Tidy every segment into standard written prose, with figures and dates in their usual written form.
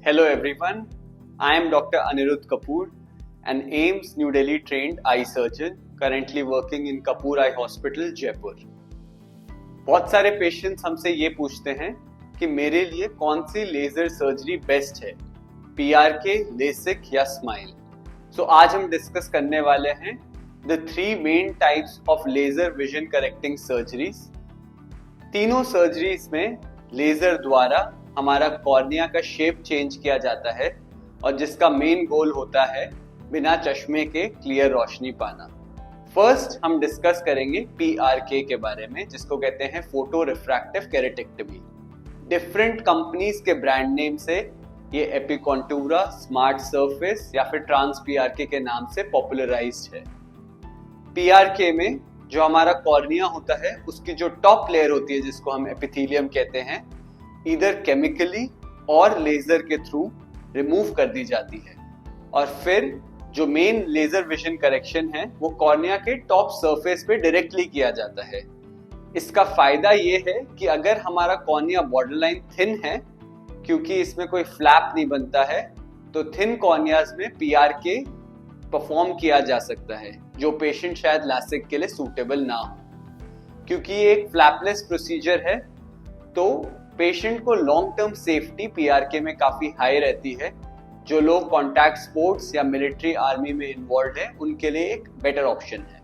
Hello everyone, I am Dr. Anirudh Kapoor, an AIMS New Delhi trained eye surgeon currently working in Kapoor Eye Hospital, Jaipur. बहुत सारे patients हमसे ये पूछते हैं कि मेरे लिए कौन सी लेजर सर्जरी बेस्ट है, PRK, लेसिक या स्माइल। सो आज हम डिस्कस करने वाले हैं the 3 main types of laser vision correcting surgeries. तीनों सर्जरीज में लेजर द्वारा हमारा कॉर्निया का शेप चेंज किया जाता है और जिसका मेन गोल होता है बिना चश्मे के क्लियर रोशनी पाना। फर्स्ट हम डिस्कस करेंगे PRK के बारे में, जिसको कहते हैं फोटो रिफ्रैक्टिव केरेटेक्टमी। डिफरेंट कंपनीज के ब्रांड नेम से ये एपिकॉन्टूरा, स्मार्ट सरफेस या फिर ट्रांस PRK के नाम से पॉपुलराइज्ड है। PRK में जो हमारा कॉर्निया होता है उसकी जो टॉप लेयर होती है जिसको हम एपिथेलियम कहते हैं, इधर केमिकली और लेजर के थ्रू रिमूव कर दी जाती है और फिर जो मेन लेजर विजन करेक्शन है वो कॉर्निया के टॉप सरफेस पे डायरेक्टली किया जाता है। इसका फायदा ये है कि अगर हमारा कॉर्निया बॉर्डरलाइन थिन है, क्योंकि इसमें कोई फ्लैप नहीं बनता है, तो थिन कॉर्नियाज में PRK परफॉर्म किया जा सकता है, जो पेशेंट शायद लैसिक के लिए सूटेबल ना हो। क्योंकि ये एक फ्लैपलेस प्रोसीजर है तो पेशेंट को लॉन्ग टर्म सेफ्टी PRK में काफी हाई रहती है। जो लोग कॉन्टैक्ट स्पोर्ट्स या मिलिट्री आर्मी में इन्वॉल्व है उनके लिए एक बेटर ऑप्शन है।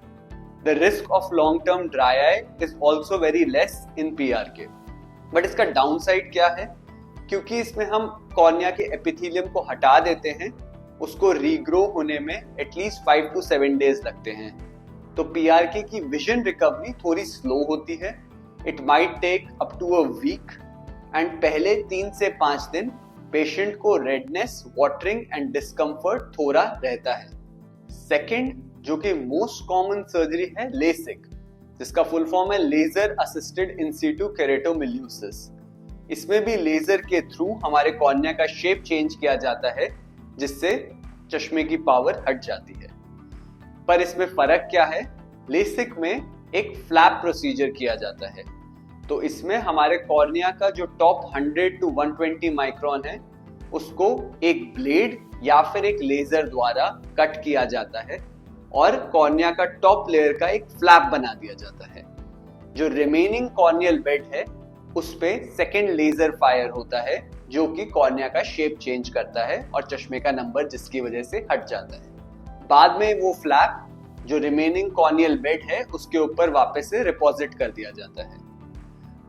The risk of long term dry eye is also very less in PRK। But इसका डाउन साइड क्या है? क्योंकि इसमें हम कॉर्निया के एपिथेलियम को हटा देते हैं, उसको रीग्रो होने में एटलीस्ट 5 to 7 डेज लगते हैं। तो PRK की विजन रिकवरी थोड़ी स्लो होती है। It might take up to a week and पहले 3 से 5 दिन पेशेंट को रेडनेस, वाटरिंग एंड डिस्कम्फर्ट थोड़ा रहता है। सेकेंड, जो कि मोस्ट कॉमन सर्जरी है, लेसिक, जिसका फुल फॉर्म है लेजर असिस्टेड इन सीटू केरेटोमिल्यूसिस। इसमें भी लेजर के थ्रू हमारे कॉर्निया का शेप चेंज किया जाता है जिससे चश्मे की पावर हट जाती है। पर इसमें फर्क क्या है? लेसिक में एक फ्लैप प्रोसीजर किया जाता है, तो इसमें हमारे कॉर्निया का जो टॉप 100 to 120 माइक्रोन है उसको एक ब्लेड या फिर एक लेजर द्वारा कट किया जाता है और कॉर्निया का टॉप लेयर का एक फ्लैप बना दिया जाता है। जो रिमेनिंग कॉर्नियल बेड है उस पे सेकेंड लेजर फायर होता है जो कि कॉर्निया का शेप चेंज करता है और चश्मे का नंबर जिसकी वजह से हट जाता है। बाद में वो फ्लैप जो रिमेनिंग कॉर्नियल बेड है उसके ऊपर वापस से डिपॉजिट कर दिया जाता है।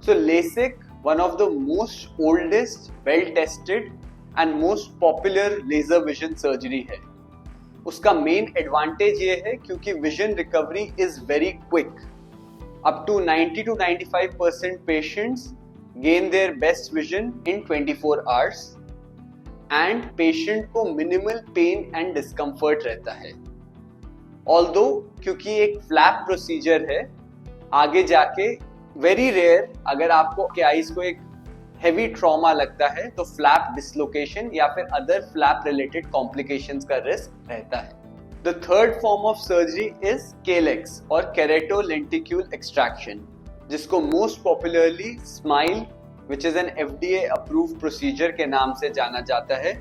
So LASIK, one of the most oldest, well-tested and most popular laser vision surgery है। उसका main advantage ये है क्योंकि vision recovery is very quick. Up to 90 to 95% patients gain their best vision in 24 hours and patient को minimal pain and discomfort रहता है। Although क्योंकि एक flap procedure है, आगे जाके वेरी रेयर अगर आपको के आईज को एक हेवी ट्रॉमा लगता है तो फ्लैप डिसलोकेशन या फिर अदर फ्लैप रिलेटेड कॉम्प्लिकेशंस का रिस्क रहता है। The third form of surgery is calyx और केरेटोलेंटिक्यूल एक्सट्रैक्शन, जिसको most popularly smile which is an FDA approved procedure के नाम से जाना जाता है।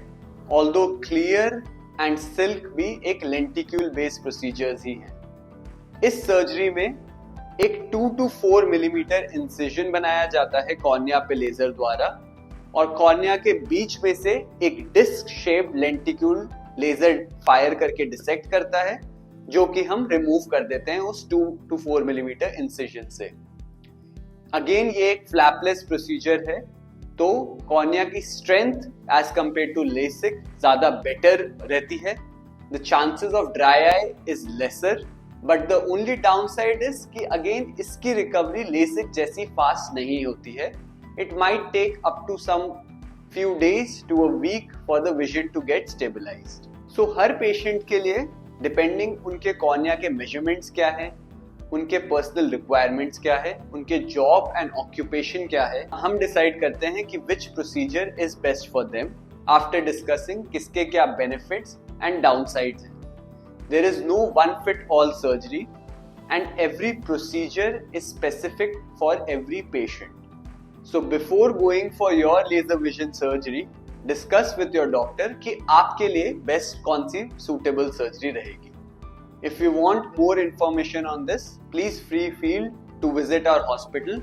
ऑल्दो क्लियर एंड सिल्क भी एक लेंटिक्यूल बेस्ड प्रोसीजर्स ही हैं। इस सर्जरी में एक 2 to 4 मिलीमीटर इंसिजन बनाया जाता है कॉर्निया पे लेजर द्वारा और कॉर्निया के बीच में से एक disc shaped lenticule laser fire करके डिसेक्ट करता है, जो कि हम रिमूव कर देते हैं उस 2 to 4 मिलीमीटर इंसिजन से। अगेन ये एक फ्लैपलेस प्रोसीजर है, तो कॉर्निया की strength as compare to LASIK ज्यादा बेटर रहती है। The chances of dry eye is lesser, but the only downside is कि अगेन इसकी रिकवरी लेसिक जैसी फास्ट नहीं होती है। It might take up to some few days to a week for the vision to get stabilised. So हर patient के लिए डिपेंडिंग उनके कॉर्निया के मेजरमेंट्स क्या है, उनके पर्सनल रिक्वायरमेंट्स क्या है, उनके जॉब एंड ऑक्यूपेशन क्या है, हम डिसाइड करते हैं कि which procedure is best for them after discussing किसके क्या बेनिफिट्स एंड डाउनसाइड्स हैं। There is no one fit all surgery and every procedure is specific for every patient. So before going for your laser vision surgery, discuss with your doctor कि आपके लिए best कौन सी suitable surgery रहेगी. If you want more information on this, please feel to visit our hospital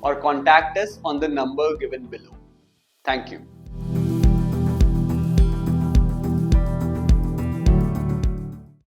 or contact us on the number given below. Thank you.